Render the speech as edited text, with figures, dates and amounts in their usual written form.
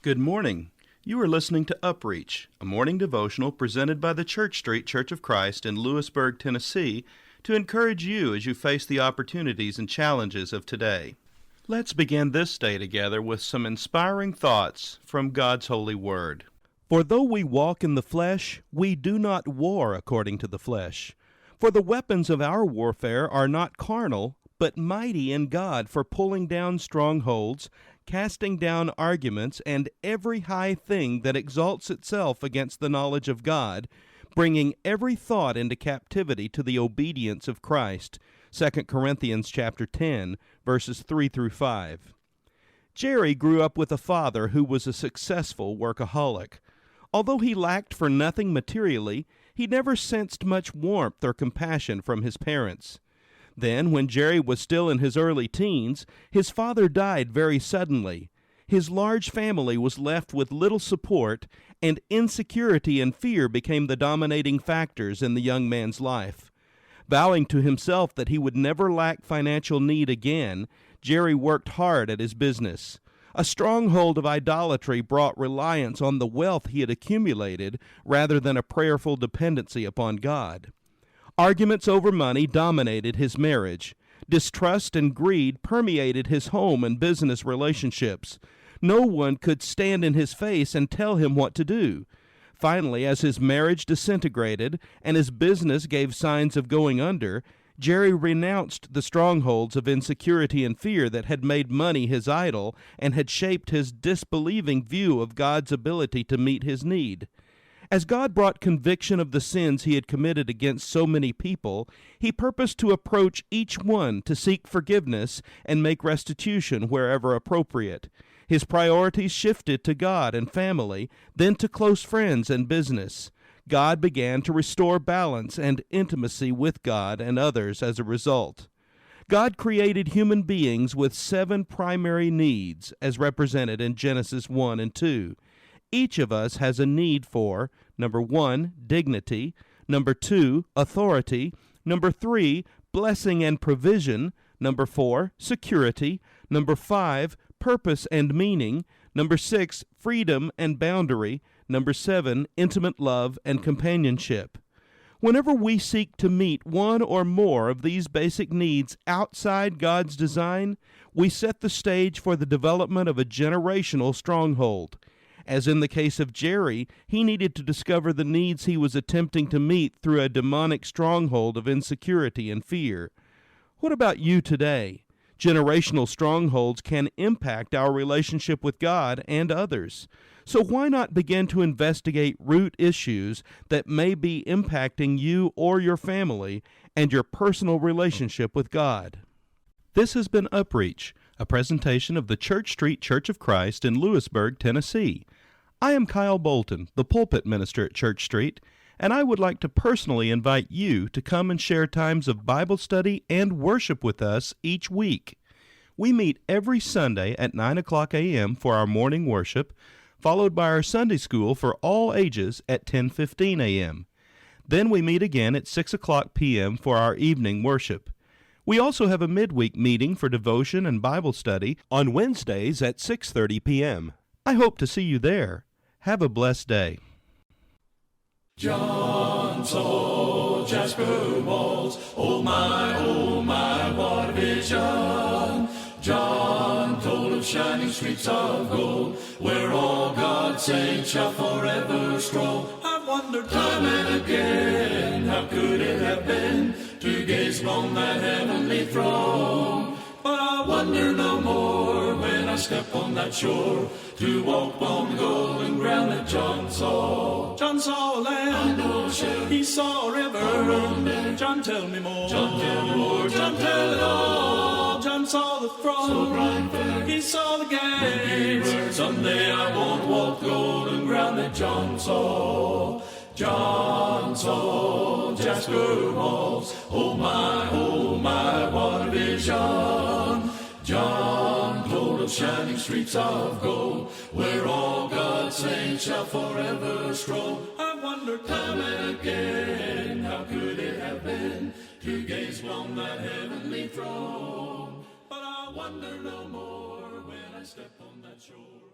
Good morning. You are listening to UpReach, a morning devotional presented by the Church Street Church of Christ in Lewisburg, Tennessee, to encourage you as you face the opportunities and challenges of today. Let's begin this day together with some inspiring thoughts from God's holy word. For though we walk in the flesh, we do not war according to the flesh. For the weapons of our warfare are not carnal, but mighty in God for pulling down strongholds, casting down arguments, and every high thing that exalts itself against the knowledge of God, bringing every thought into captivity to the obedience of Christ. 2 Corinthians chapter 10, verses 3 through 5. Jerry grew up with a father who was a successful workaholic. Although he lacked for nothing materially, he never sensed much warmth or compassion from his parents. Then, when Jerry was still in his early teens, his father died very suddenly. His large family was left with little support, and insecurity and fear became the dominating factors in the young man's life. Vowing to himself that he would never lack financial need again, Jerry worked hard at his business. A stronghold of idolatry brought reliance on the wealth he had accumulated rather than a prayerful dependency upon God. Arguments over money dominated his marriage. Distrust and greed permeated his home and business relationships. No one could stand in his face and tell him what to do. Finally, as his marriage disintegrated and his business gave signs of going under, Jerry renounced the strongholds of insecurity and fear that had made money his idol and had shaped his disbelieving view of God's ability to meet his need. As God brought conviction of the sins he had committed against so many people, he purposed to approach each one to seek forgiveness and make restitution wherever appropriate. His priorities shifted to God and family, then to close friends and business. God began to restore balance and intimacy with God and others as a result. God created human beings with 7 primary needs, as represented in Genesis 1 and 2. Each of us has a need for, number 1, dignity, number 2, authority, number 3, blessing and provision, number 4, security, number 5, purpose and meaning, number 6, freedom and boundary, number 7, intimate love and companionship. Whenever we seek to meet one or more of these basic needs outside God's design, we set the stage for the development of a generational stronghold. As in the case of Jerry, he needed to discover the needs he was attempting to meet through a demonic stronghold of insecurity and fear. What about you today? Generational strongholds can impact our relationship with God and others. So why not begin to investigate root issues that may be impacting you or your family and your personal relationship with God? This has been UpReach, a presentation of the Church Street Church of Christ in Lewisburg, Tennessee. I am Kyle Bolton, the pulpit minister at Church Street, and I would like to personally invite you to come and share times of Bible study and worship with us each week. We meet every Sunday at 9 o'clock a.m. for our morning worship, followed by our Sunday school for all ages at 10:15 a.m. Then we meet again at 6 o'clock p.m. for our evening worship. We also have a midweek meeting for devotion and Bible study on Wednesdays at 6:30 p.m. I hope to see you there. Have a blessed day. John saw Jasper walls, oh my, what a vision. John told of shining streets of gold, where all God's saints shall forever stroll. I've wondered time and again, how could it have been to gaze upon that heavenly throne? But I wonder no more when I step on that shore, to walk on the golden ground that John saw. John saw a land, he saw a river. John, tell me more. John, tell me more. John, tell it all. John saw the throne, he saw the gates. Someday I won't walk the golden ground that John saw. John saw Jasper walls, oh my, what a vision. John told of shining streets of gold, where all God's saints shall forever stroll. I wonder time and again, how could it have been to gaze upon that heavenly throne? But I wonder no more when I step on that shore.